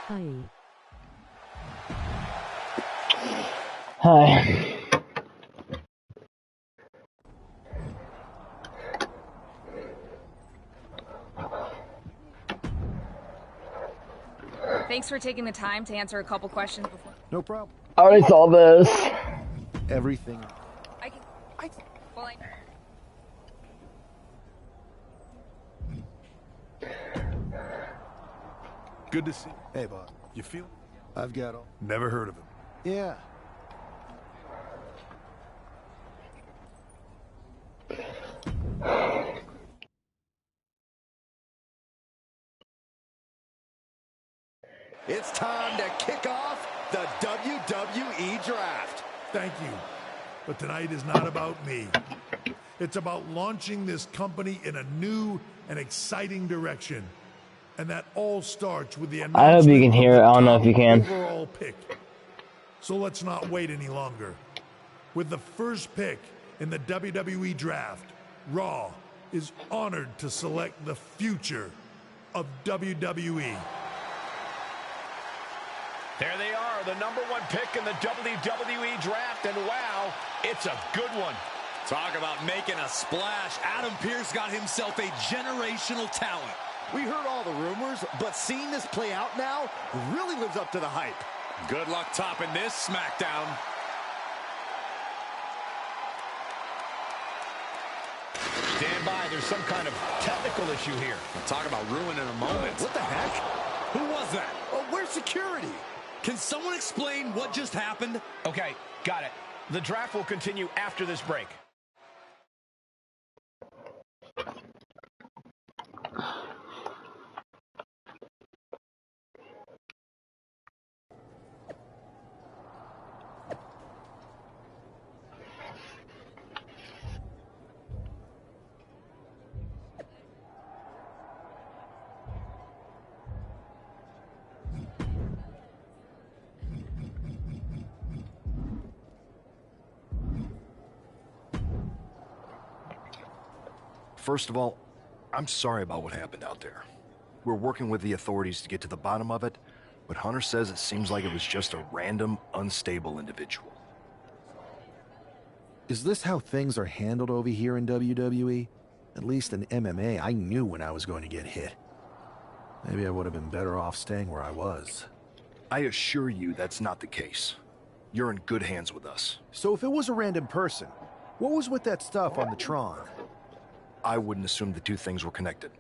Hi. Thanks for taking the time to answer a couple questions before. No problem. I already saw this. Everything. Good to see you. Hey, Bob. You feel? I've got all. Never heard of him. Yeah. It's time to kick off the WWE Draft. Thank you. But tonight is not about me. It's about launching this company in a new and exciting direction. And that all starts with the announcement I hope you can hear it. I don't know if you can. Overall pick. So let's not wait any longer. With the first pick in the WWE Draft, Raw is honored to select the future of WWE. There they are, the #1 pick in the WWE Draft, and wow, it's a good one. Talk about making a splash. Adam Pearce got himself a generational talent. We heard all the rumors, but seeing this play out now really lives up to the hype. Good luck topping this SmackDown. Stand by, there's some kind of technical issue here. Talk about ruining a moment. What the heck? Who was that? Oh, where's security? Can someone explain what just happened? Okay, got it. The draft will continue after this break. First of all, I'm sorry about what happened out there. We're working with the authorities to get to the bottom of it, but Hunter says it seems like it was just a random, unstable individual. Is this how things are handled over here in WWE? At least in MMA, I knew when I was going to get hit. Maybe I would have been better off staying where I was. I assure you that's not the case. You're in good hands with us. So if it was a random person, what was with that stuff on the Tron? I wouldn't assume the two things were connected.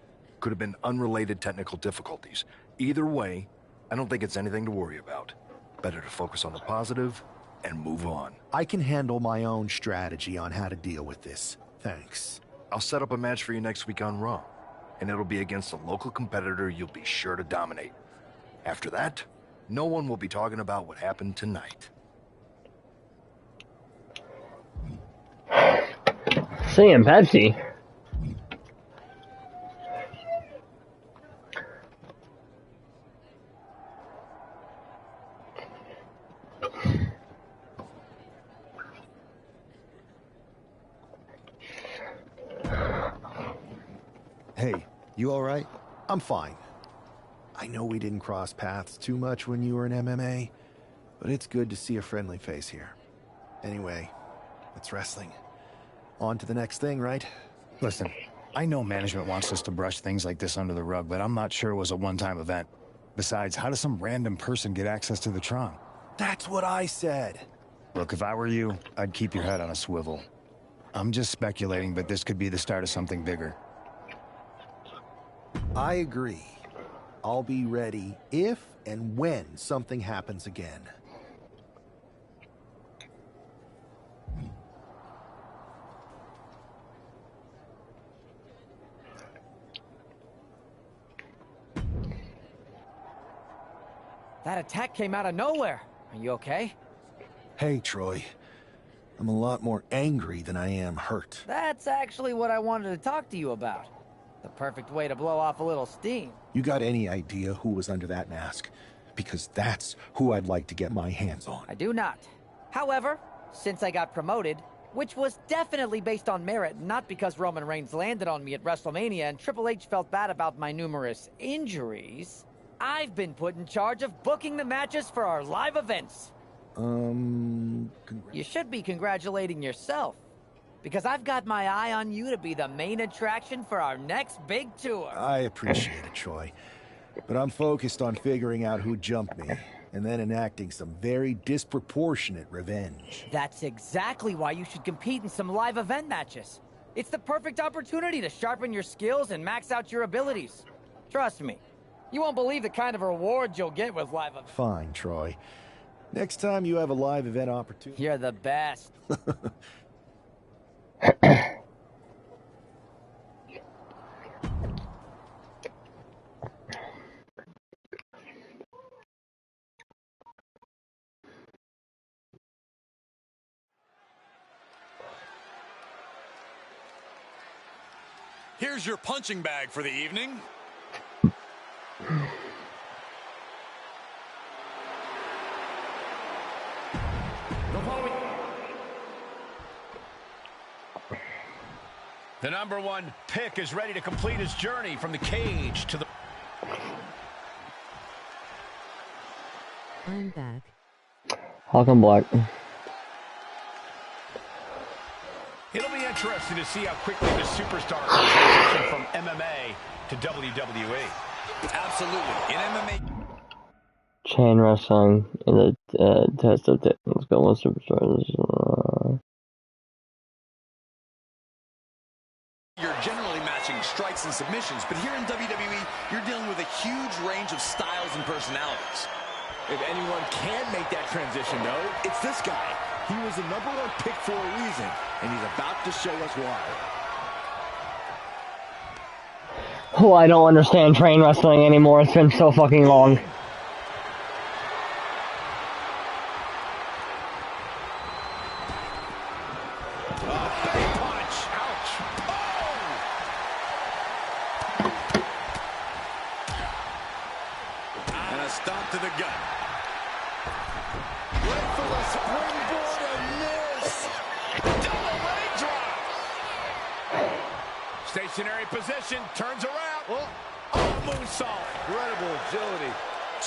Could have been unrelated technical difficulties. Either way, I don't think it's anything to worry about. Better to focus on the positive and move on. I can handle my own strategy on how to deal with this. Thanks. I'll set up a match for you next week on Raw, and it'll be against a local competitor you'll be sure to dominate. After that, no one will be talking about what happened tonight. Singing Pepsi. Hey, you all right? I'm fine. I know we didn't cross paths too much when you were in MMA, but it's good to see a friendly face here. Anyway, it's wrestling. On to the next thing, right? Listen, I know management wants us to brush things like this under the rug, but I'm not sure it was a one-time event. Besides, how does some random person get access to the Tron? That's what I said. Look, if I were you, I'd keep your head on a swivel. I'm just speculating, but this could be the start of something bigger. I agree. I'll be ready if and when something happens again. That attack came out of nowhere. Are you okay? Hey, Troy. I'm a lot more angry than I am hurt. That's actually what I wanted to talk to you about. The perfect way to blow off a little steam. You got any idea who was under that mask? Because that's who I'd like to get my hands on. I do not. However, since I got promoted, which was definitely based on merit, not because Roman Reigns landed on me at WrestleMania and Triple H felt bad about my numerous injuries, I've been put in charge of booking the matches for our live events. You should be congratulating yourself, because I've got my eye on you to be the main attraction for our next big tour. I appreciate it, Troy. But I'm focused on figuring out who jumped me, and then enacting some very disproportionate revenge. That's exactly why you should compete in some live event matches. It's the perfect opportunity to sharpen your skills and max out your abilities. Trust me, you won't believe the kind of rewards you'll get with live events. Fine, Troy. Next time you have a live event opportunity... You're the best. Here's your punching bag for the evening. The number one pick is ready to complete his journey from the cage to the... I'm back. Hawken Black. It'll be interesting to see how quickly the superstar can transition from MMA to WWE. Absolutely. In MMA... Chain wrestling in the test of technical skill with superstars. You're generally matching strikes and submissions, but here in WWE, you're dealing with a huge range of styles and personalities. If anyone can make that transition, though, it's this guy. He was the number one pick for a reason, and he's about to show us why. Oh, I don't understand train wrestling anymore. It's been so fucking long. Stomp to the gut. Wait for the springboard and miss. Double leg drop. Stationary position, turns around. Oh, moonsault. Incredible agility.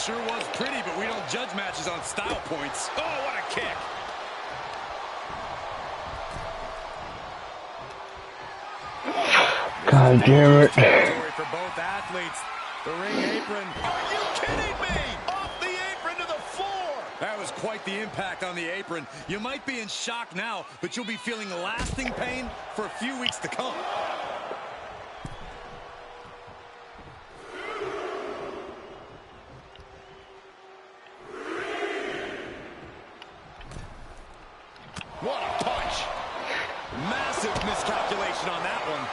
Sure was pretty, but we don't judge matches on style points. Oh, what a kick. God damn it. Territory for both athletes. The ring apron. Are you kidding me? Off the apron to the floor. That was quite the impact on the apron. You might be in shock now, but you'll be feeling lasting pain for a few weeks to come. What a punch. Massive miscalculation on that one.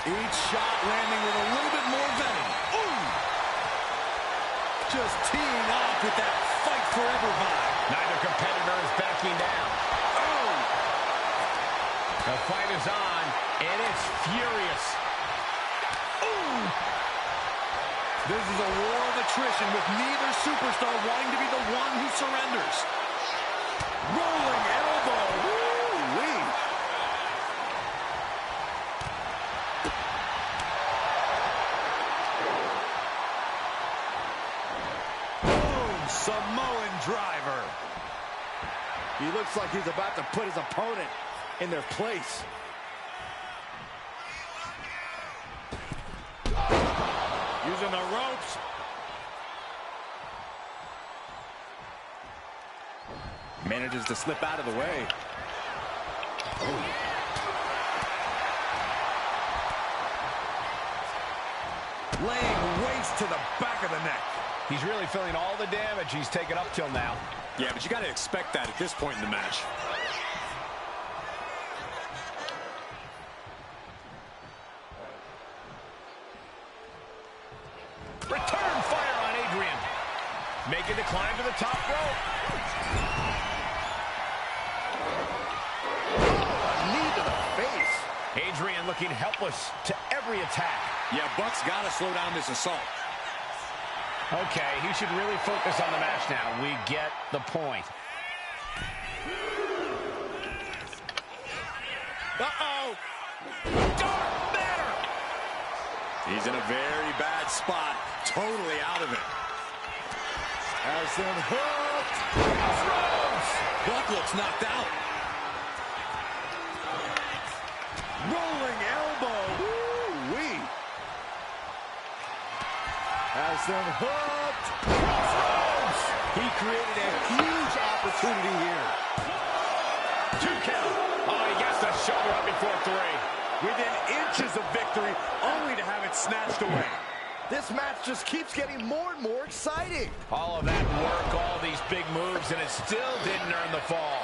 Each shot landing with a little bit more venom. Ooh! Just teeing off with that fight forever vibe. Neither competitor is backing down. Oh! The fight is on, and it's furious. Ooh! This is a war of attrition with neither superstar wanting to be the one who surrenders. Rolling elbow. Woo-wee. Samoan driver. He looks like he's about to put his opponent in their place. Using the ropes. Manages to slip out of the way. Laying waste to the back of the neck. He's really feeling all the damage he's taken up till now. Yeah, but you got to expect that at this point in the match. Return fire on Adrian. Making the climb to the top rope. A knee to the face. Adrian looking helpless to every attack. Yeah, Buck's got to slow down this assault. Okay, he should really focus on the match now. We get the point. Uh-oh. Dark Matter. He's in a very bad spot. Totally out of it. Has them hooked. Buck looks knocked out. Rolling elbow. Woo-wee. Has them hooked. He created a huge opportunity here. 2 count. Oh, he gets the shoulder up before 3. Within inches of victory, only to have it snatched away. This match just keeps getting more and more exciting. All of that work, all these big moves, and it still didn't earn the fall.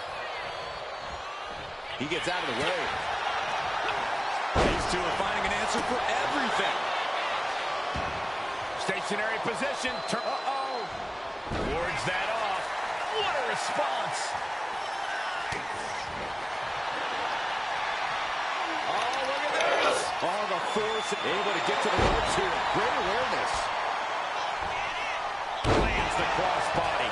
He gets out of the way. These two are finding an answer for everything. Stationary position. Uh-oh. Wards that off. What a response. Oh, look at this. All the force able to get to the ropes here. Great awareness. Lands the crossbody.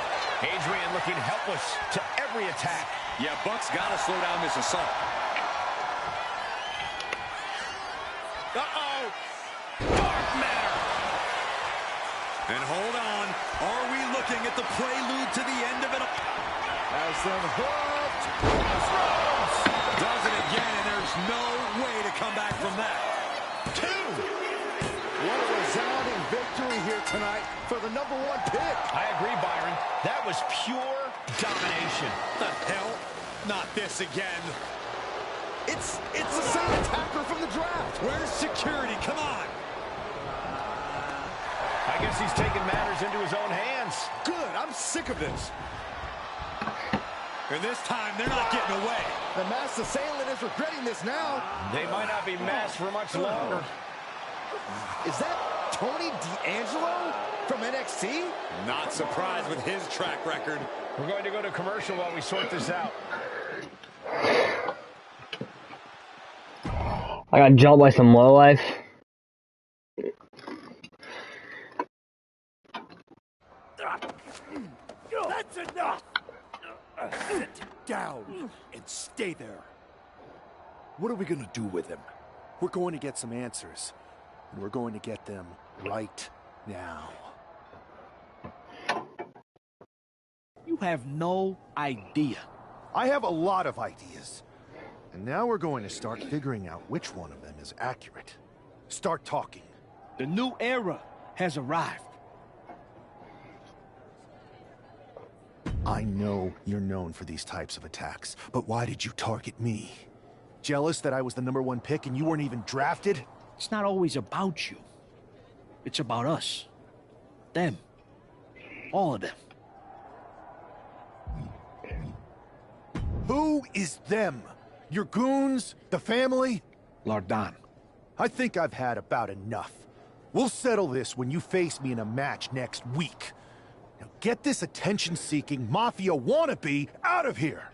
Adrian looking helpless to every attack. Yeah, Buck's got to slow down this assault. Uh-oh. Dark Matter. And hold on. Are we looking at the prelude to the end of it? Has them hooked. Does it again, and there's no way to come back from that. 2. What a resounding victory here tonight for the #1 pick. I agree, Byron. That was pure domination. The hell? Not this again. It's the same attacker from the draft. Where's security? Come on. I guess he's taking matters into his own hands. Good. I'm sick of this. And this time, they're not getting away. The masked assailant is regretting this now. They might not be masked for much longer. Is that Tony D'Angelo from NXT? Not surprised with his track record. We're going to go to commercial while we sort this out. I got jumped by some lowlife. That's enough! Sit down and stay there. What are we gonna do with him? We're going to get some answers. And we're going to get them right now. You have no idea. I have a lot of ideas. And now we're going to start figuring out which one of them is accurate. Start talking. The new era has arrived. I know you're known for these types of attacks, but why did you target me? Jealous that I was the #1 pick and you weren't even drafted? It's not always about you. It's about us. Them. All of them. Who is them? Your goons? The family? Lardan. I think I've had about enough. We'll settle this when you face me in a match next week. Now get this attention-seeking mafia wannabe out of here!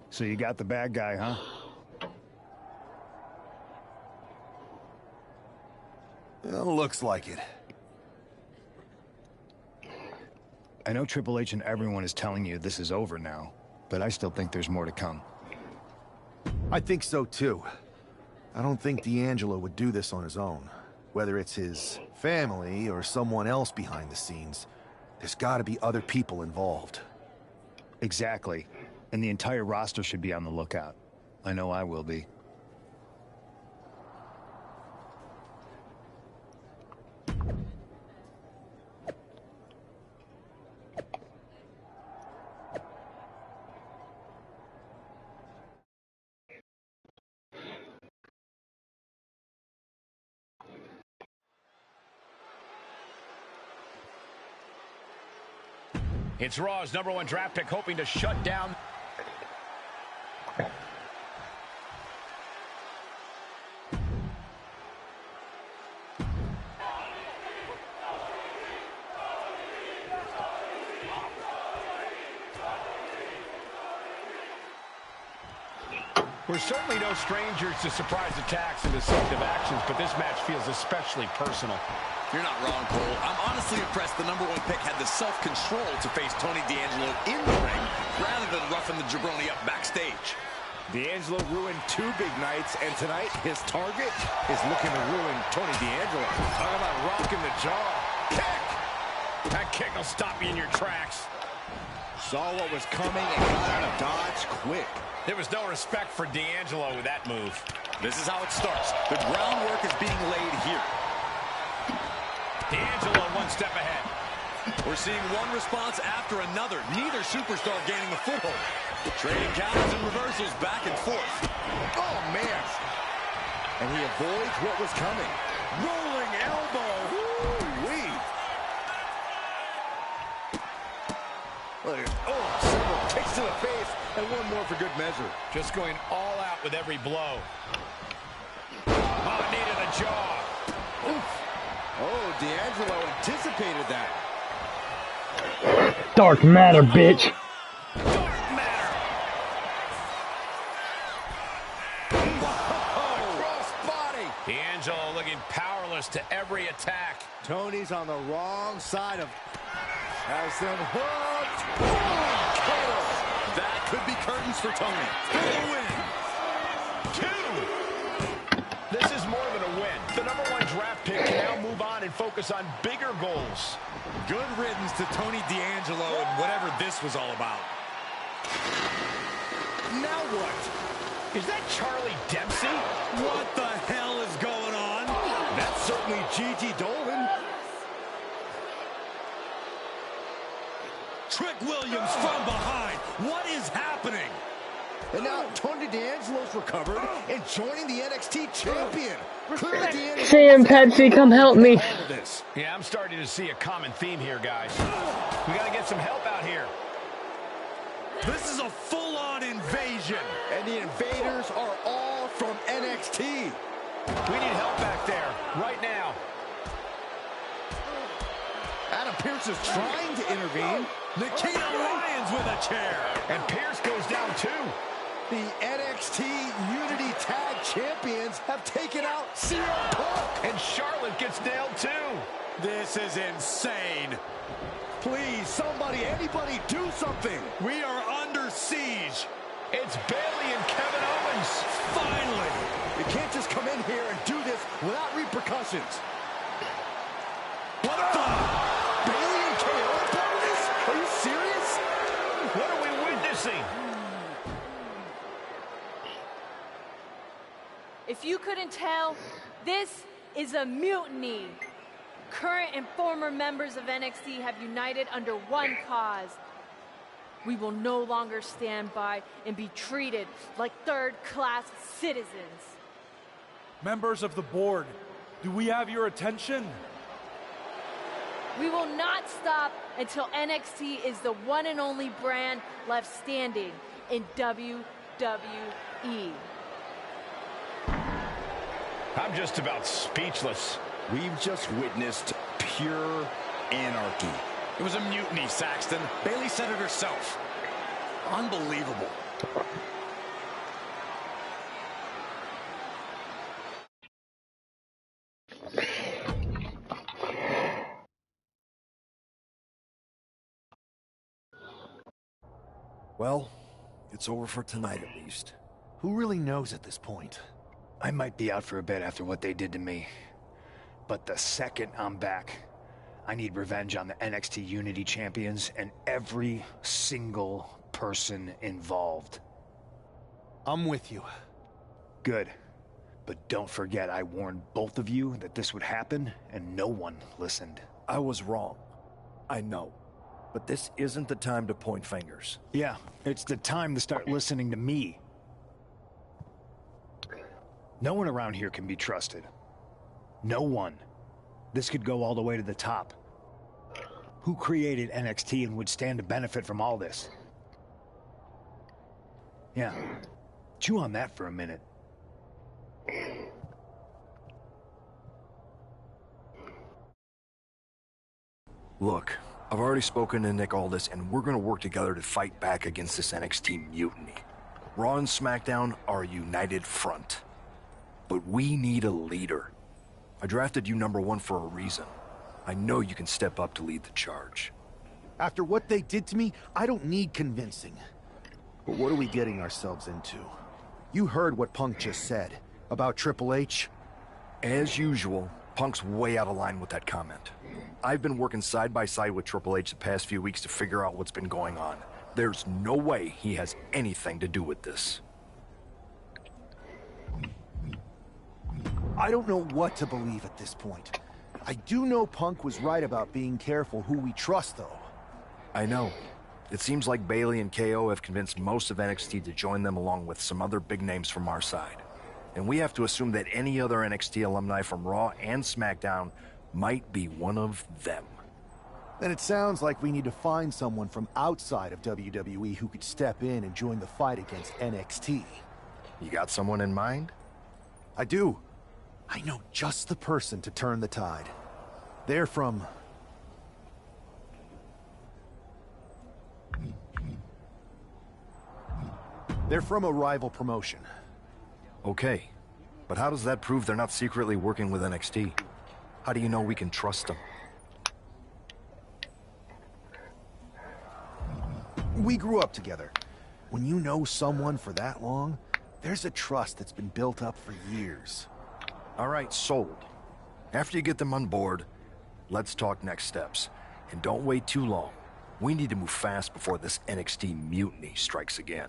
So you got the bad guy, huh? Well, looks like it. I know Triple H and everyone is telling you this is over now, but I still think there's more to come. I think so too. I don't think D'Angelo would do this on his own. Whether it's his family or someone else behind the scenes, there's gotta be other people involved. Exactly. And the entire roster should be on the lookout. I know I will be. It's Raw's #1 draft pick hoping to shut down. We're certainly no strangers to surprise attacks and deceptive actions, but this match feels especially personal. You're not wrong, Cole. I'm honestly impressed the #1 pick had the self-control to face Tony D'Angelo in the ring rather than roughing the jabroni up backstage. D'Angelo ruined 2 big nights, and tonight his target is looking to ruin Tony D'Angelo. Talk about rocking the jaw. Kick! That kick will stop you in your tracks. Saw what was coming and got out of dodge quick. There was no respect for D'Angelo with that move. This is how it starts. The groundwork is being laid here. D'Angelo 1 step ahead. We're seeing one response after another. Neither superstar gaining a foothold. Trading counters and reversals back and forth. Oh, man. And he avoids what was coming. Rolling elbow. Woo-wee. Several kicks to the face, and one more for good measure. Just going all out with every blow. Oh, knee to the jaw. Oof. Oh, D'Angelo anticipated that. Dark matter, bitch. Dark matter. Cross body. D'Angelo looking powerless to every attack. Tony's on the wrong side of... Has them hooked. That could be curtains for Tony. For the win. 2. This is more than a win. The #1 draft pick can now move on and focus on bigger goals. Good riddance to Tony D'Angelo and whatever this was all about. Now what? Is that Charlie Dempsey? What the hell is going on? That's certainly Gigi Dolan. Trick Williams from behind. What is happening? And now Tony D'Angelo's recovered and joining the NXT champion. Sam Pepsi, come help me. Yeah, I'm starting to see a common theme here, guys. We got to get some help out here. This is a full-on invasion. And the invaders are all from NXT. We need help back there, right now. Adam Pearce is trying to intervene. Nikita Lyons with a chair. And Pearce goes down too. The NXT Unity Tag Champions have taken out CM Punk. And Charlotte gets nailed too. This is insane. Please, somebody, anybody, do something. We are under siege. It's Bayley and Kevin Owens. Finally. You can't just come in here and do this without repercussions. What the? Bayley and KO are part of this? Are you serious? What are we witnessing? If you couldn't tell, this is a mutiny. Current and former members of NXT have united under one cause. We will no longer stand by and be treated like third-class citizens. Members of the board, do we have your attention? We will not stop until NXT is the one and only brand left standing in WWE. I'm just about speechless. We've just witnessed pure anarchy. It was a mutiny, Saxton. Bayley said it herself. Unbelievable. Well, it's over for tonight at least. Who really knows at this point? I might be out for a bit after what they did to me. But the second I'm back, I need revenge on the NXT Unity Champions and every single person involved. I'm with you. Good. But don't forget I warned both of you that this would happen, and no one listened. I was wrong. I know. But this isn't the time to point fingers. Yeah, it's the time to start listening to me. No one around here can be trusted. No one. This could go all the way to the top. Who created NXT and would stand to benefit from all this? Yeah. Chew on that for a minute. Look, I've already spoken to Nick Aldis, and we're gonna work together to fight back against this NXT mutiny. Raw and SmackDown are a united front. But we need a leader. I drafted you #1 for a reason. I know you can step up to lead the charge. After what they did to me, I don't need convincing. But what are we getting ourselves into? You heard what Punk just said about Triple H. As usual, Punk's way out of line with that comment. I've been working side by side with Triple H the past few weeks to figure out what's been going on. There's no way he has anything to do with this. I don't know what to believe at this point. I do know Punk was right about being careful who we trust, though. I know. It seems like Bayley and KO have convinced most of NXT to join them along with some other big names from our side. And we have to assume that any other NXT alumni from Raw and SmackDown might be one of them. Then it sounds like we need to find someone from outside of WWE who could step in and join the fight against NXT. You got someone in mind? I do. I know just the person to turn the tide. They're from... They're from a rival promotion. Okay, but how does that prove they're not secretly working with NXT? How do you know we can trust them? We grew up together. When you know someone for that long, there's a trust that's been built up for years. All right, sold. After you get them on board, let's talk next steps. And don't wait too long. We need to move fast before this NXT mutiny strikes again.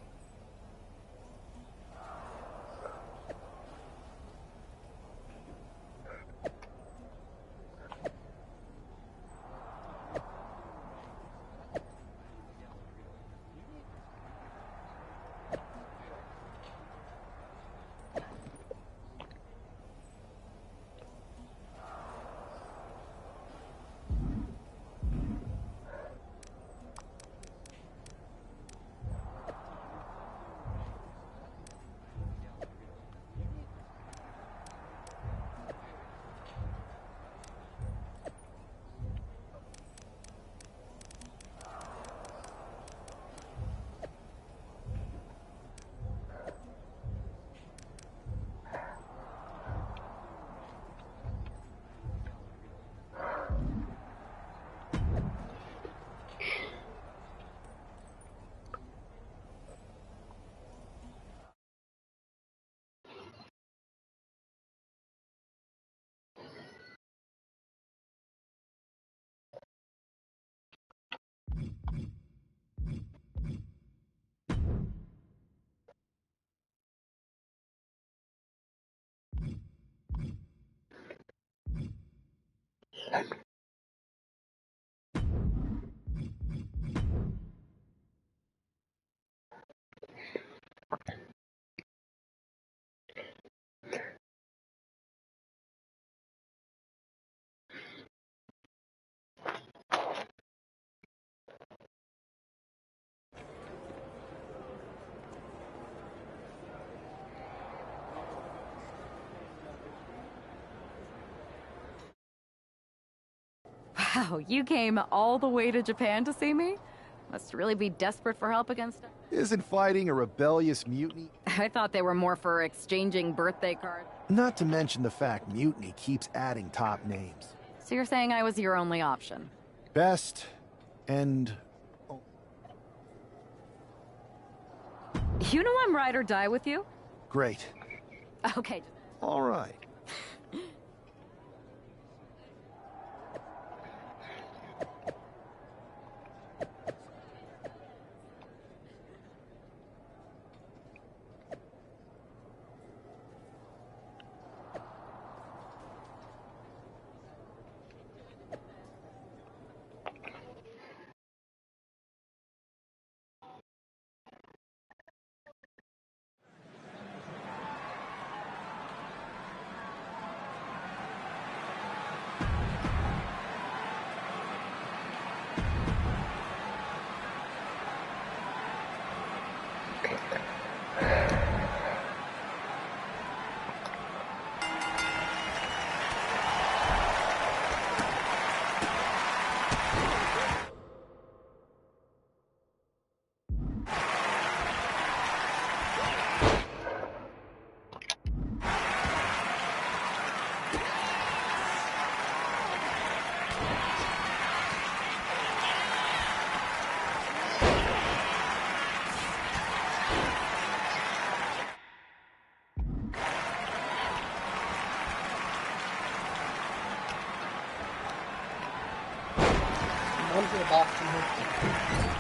Wow, you came all the way to Japan to see me? Must really be desperate for help against... Isn't fighting a rebellious mutiny? I thought they were more for exchanging birthday cards. Not to mention the fact Mutiny keeps adding top names. So you're saying I was your only option? Best and... You know I'm ride or die with you? Great. Okay. All right.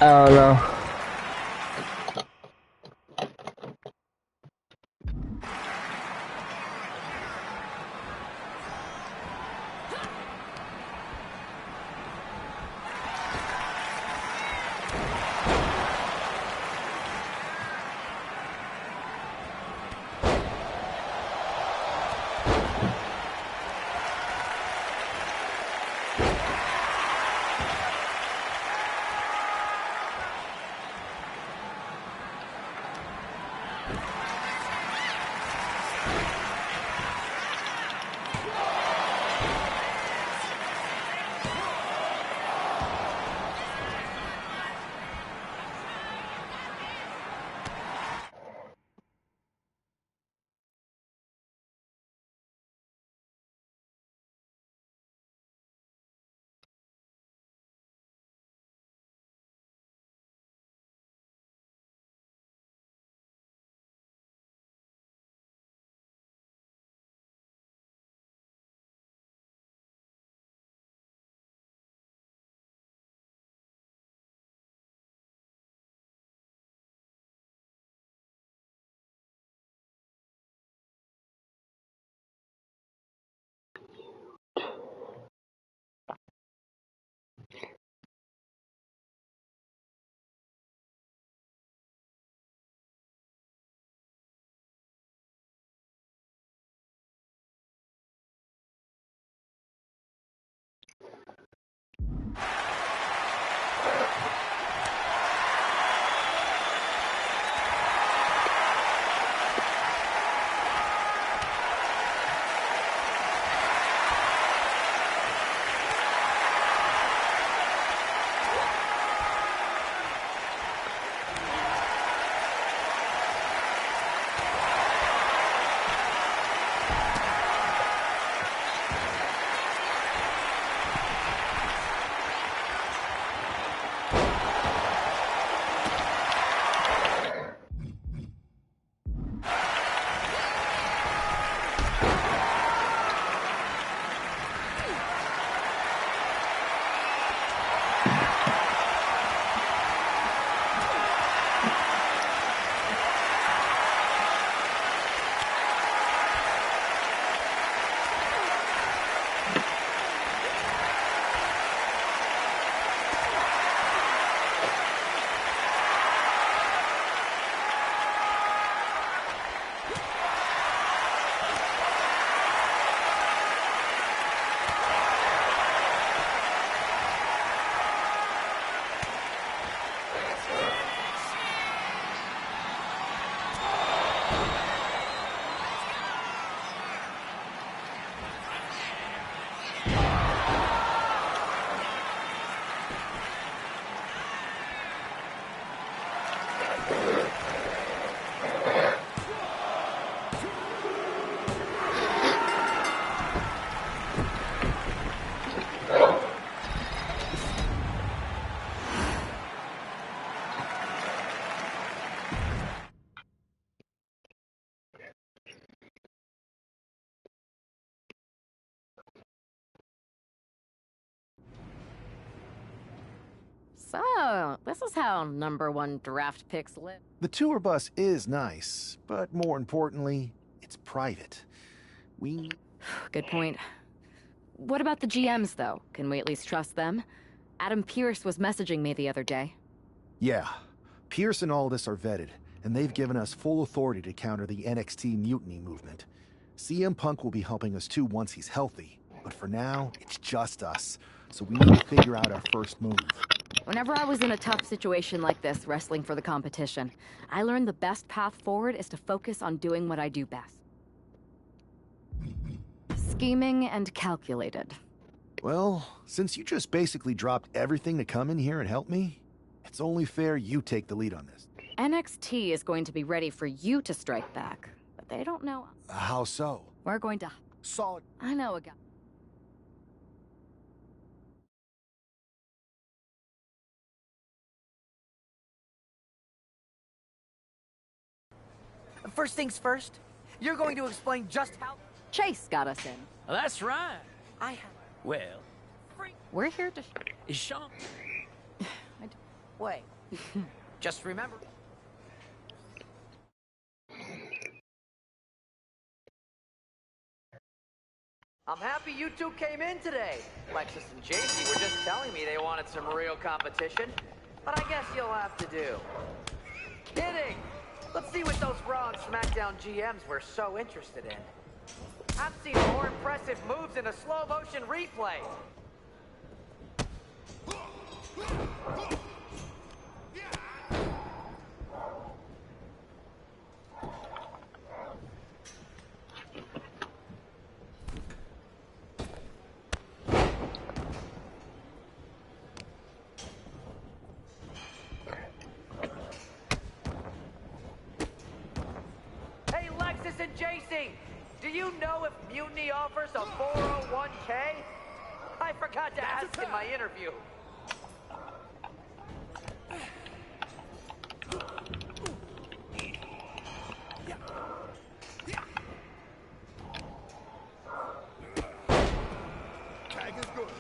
I don't know. So, this is how #1 draft picks live. The tour bus is nice, but more importantly, it's private. Good point. What about the GMs, though? Can we at least trust them? Adam Pearce was messaging me the other day. Yeah. Pierce and Aldis are vetted, and they've given us full authority to counter the NXT mutiny movement. CM Punk will be helping us too once he's healthy, but for now, it's just us, so we need to figure out our first move. Whenever I was in a tough situation like this, wrestling for the competition, I learned the best path forward is to focus on doing what I do best. Scheming and calculated. Well, since you just basically dropped everything to come in here and help me, it's only fair you take the lead on this. NXT is going to be ready for you to strike back, but they don't know. How so? We're going to... Solid. I know a guy. First things first, you're going to explain just how... Chase got us in. That's right. I have... Well, We're here to... is Sean... Wait. Just remember... I'm happy you two came in today. Lexus and JC were just telling me they wanted some real competition, but I guess you'll have to do. Kidding! Let's see what those Raw and SmackDown GMs were so interested in. I've seen more impressive moves in a slow-motion replay. Hey, Lexus and JC! Do you know if Mutiny offers a 401k? I forgot to ask in my interview. Tag is good.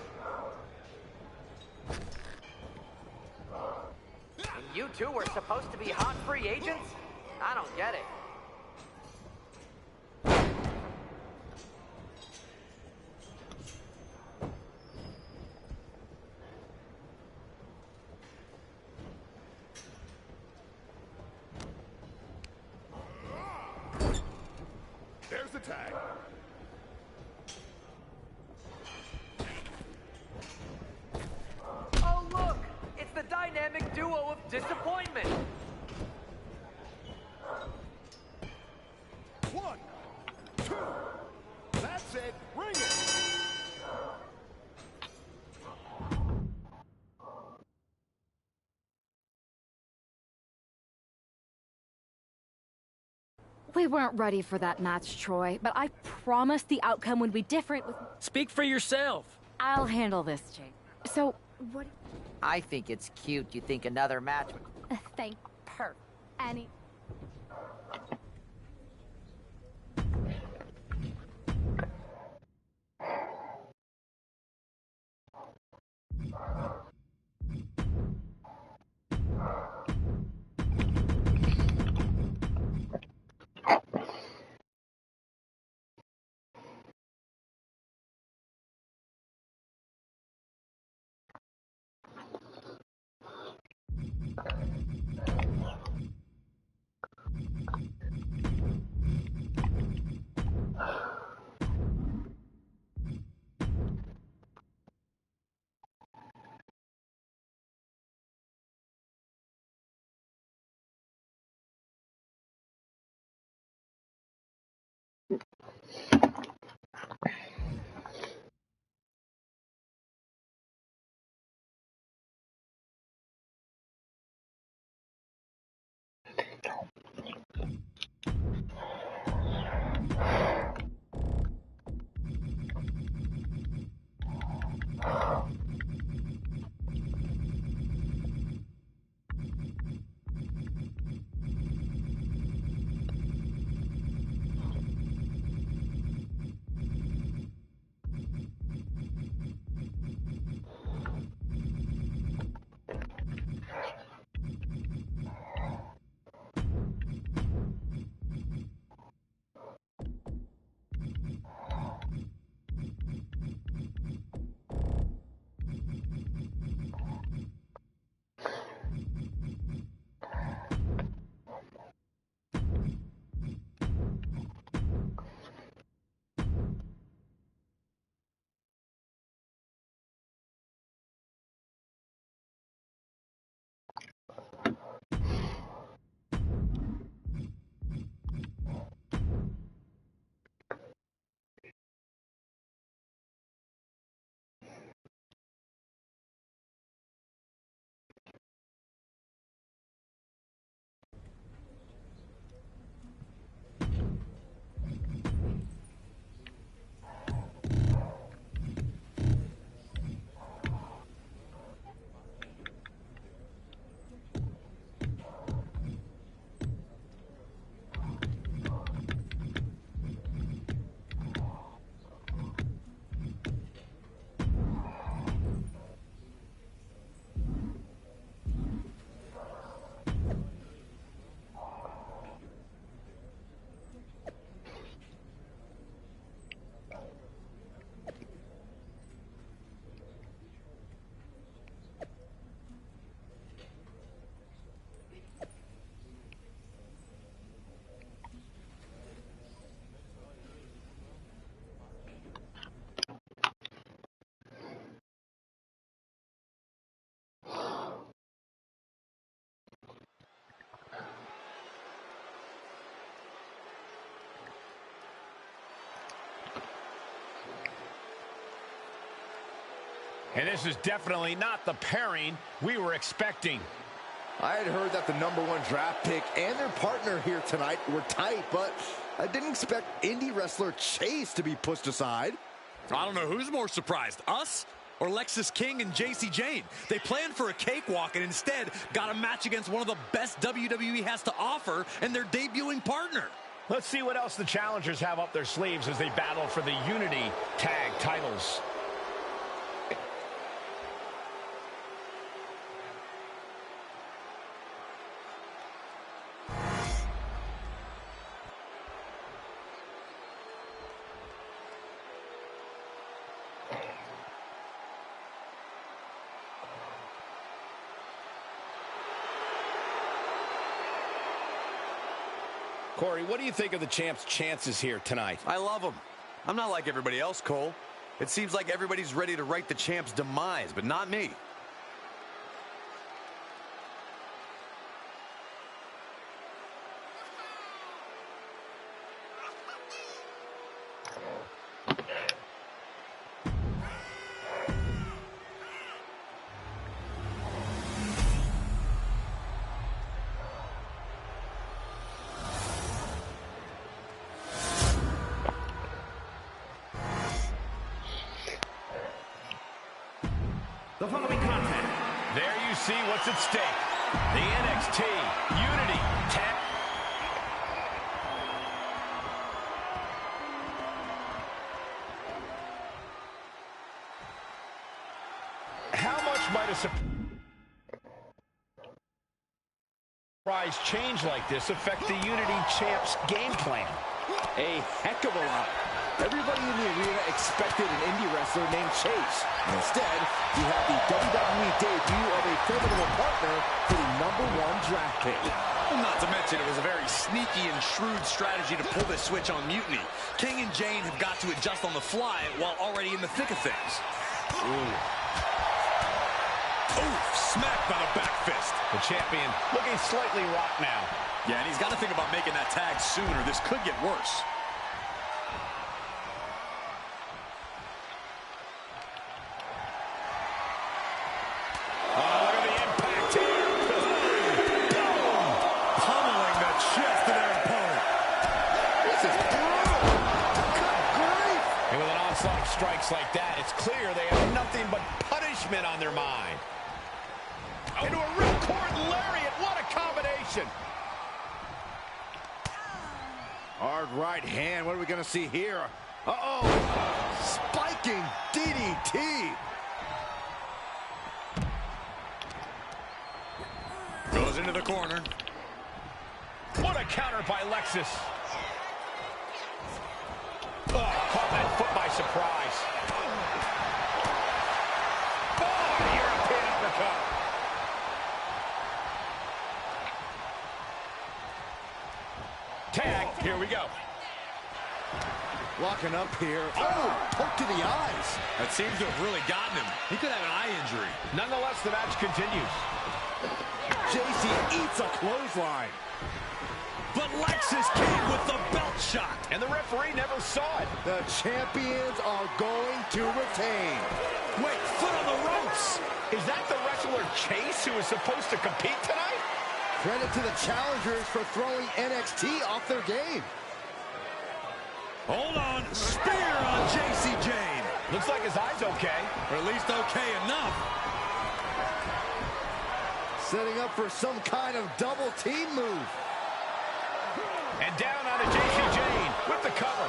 And you two were supposed to be hot free agents? I don't get it. There's the tag. Oh, look! It's the dynamic duo of disappointment! 1, 2. That's it. Bring it. We weren't ready for that match, Troy, but I promise the outcome would be different with... Speak for yourself. I'll handle this, Chase. So, what... I think it's cute you think another match... Thank her. Any... And this is definitely not the pairing we were expecting. I had heard that the #1 draft pick and their partner here tonight were tight, but I didn't expect indie wrestler Chase to be pushed aside. I don't know who's more surprised, us or Lexis King and JC Jane. They planned for a cakewalk and instead got a match against one of the best WWE has to offer and their debuting partner. Let's see what else the challengers have up their sleeves as they battle for the Unity Tag titles. Corey, what do you think of the champ's chances here tonight? I love him. I'm not like everybody else, Cole. It seems like everybody's ready to write the champ's demise, but not me. The following contest. There you see what's at stake. The NXT Unity Tag. How much might a surprise change like this affect the Unity Champ's game plan? A heck of a lot. Everybody in the arena expected an indie wrestler named Chase. Instead, you have the WWE debut of a formidable partner for the #1 draft pick. Not to mention, it was a very sneaky and shrewd strategy to pull this switch on Mutiny. King and Jane have got to adjust on the fly while already in the thick of things. Ooh, smacked by the back fist. The champion looking slightly rocked now. Yeah, and he's got to think about making that tag soon or this could get worse. Strikes like that, it's clear they have nothing but punishment on their mind. Into a ripcord lariat, what a combination! Hard right hand, what are we going to see here? Uh-oh, spiking DDT. Goes into the corner. What a counter by Lexis. Oh, caught that foot by surprise. Oh, European uppercut. Tag, here we go. Locking up here. Oh, poke to the eyes. That seems to have really gotten him. He could have an eye injury. Nonetheless, the match continues. JC eats a clothesline. But Lexis came with the belt shot. And the referee never saw it. The champions are going to retain. Wait, foot on the ropes. Is that the wrestler Chase who is supposed to compete tonight? Credit to the challengers for throwing NXT off their game. Hold on. Spear on JC Jane. Looks like his eye's okay. Or at least okay enough. Setting up for some kind of double team move. And down onto JC Jane with the cover.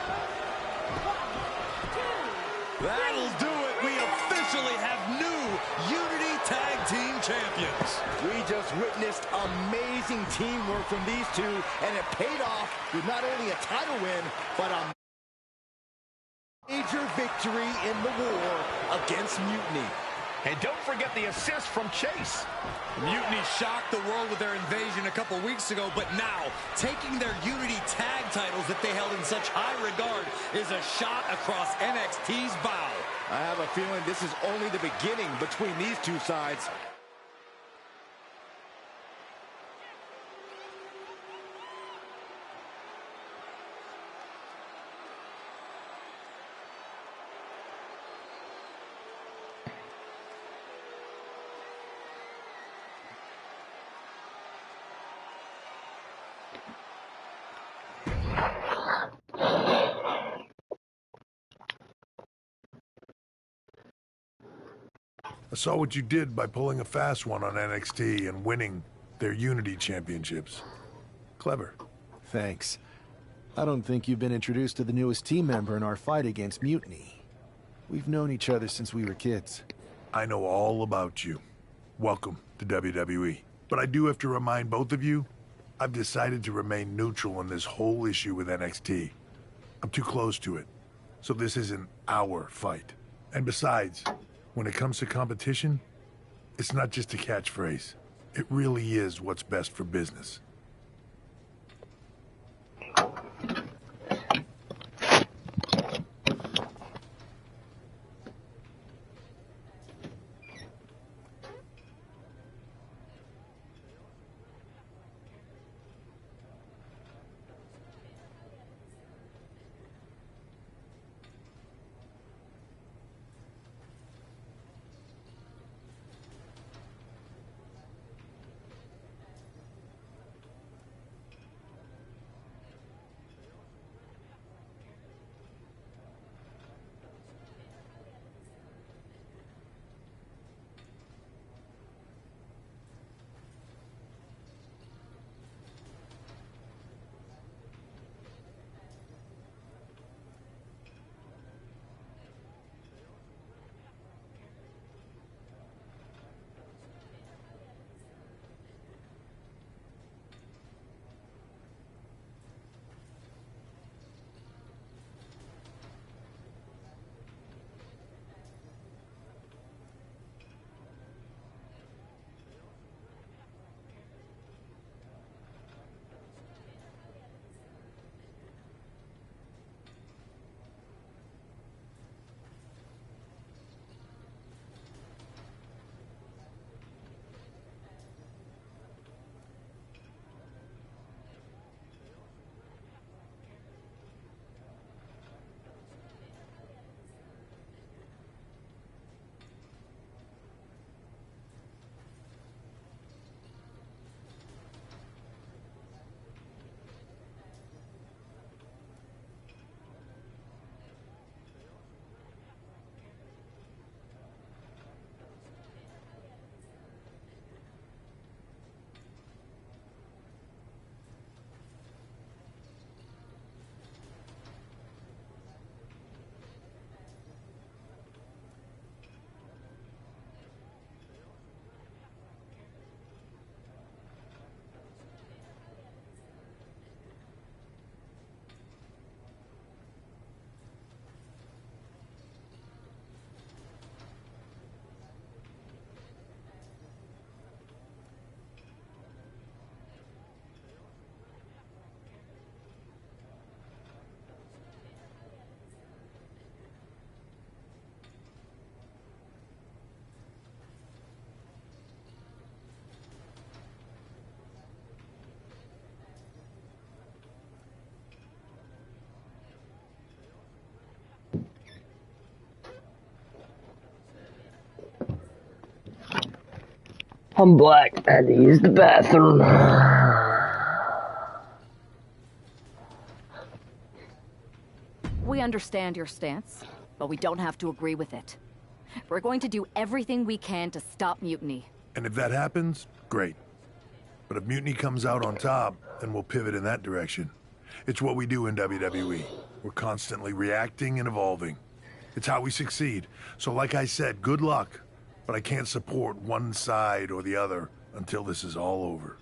That'll do it. We officially have new Unity Tag Team Champions. We just witnessed amazing teamwork from these two, and it paid off with not only a title win, but a major victory in the war against Mutiny. And don't forget the assist from Chase. Mutiny shocked the world with their invasion a couple weeks ago, but now taking their Unity tag titles that they held in such high regard is a shot across NXT's bow. I have a feeling this is only the beginning between these two sides. I saw what you did by pulling a fast one on NXT and winning their Unity Championships. Clever. Thanks. I don't think you've been introduced to the newest team member in our fight against Mutiny. We've known each other since we were kids. I know all about you. Welcome to WWE. But I do have to remind both of you, I've decided to remain neutral in this whole issue with NXT. I'm too close to it, so this isn't our fight. And besides, when it comes to competition, it's not just a catchphrase. It really is what's best for business. I'm black. I had to use the bathroom. We understand your stance, but we don't have to agree with it. We're going to do everything we can to stop Mutiny. And if that happens, great. But if Mutiny comes out on top, then we'll pivot in that direction. It's what we do in WWE. We're constantly reacting and evolving. It's how we succeed. So like I said, good luck. But I can't support one side or the other until this is all over.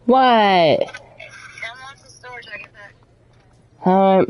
What? Alright.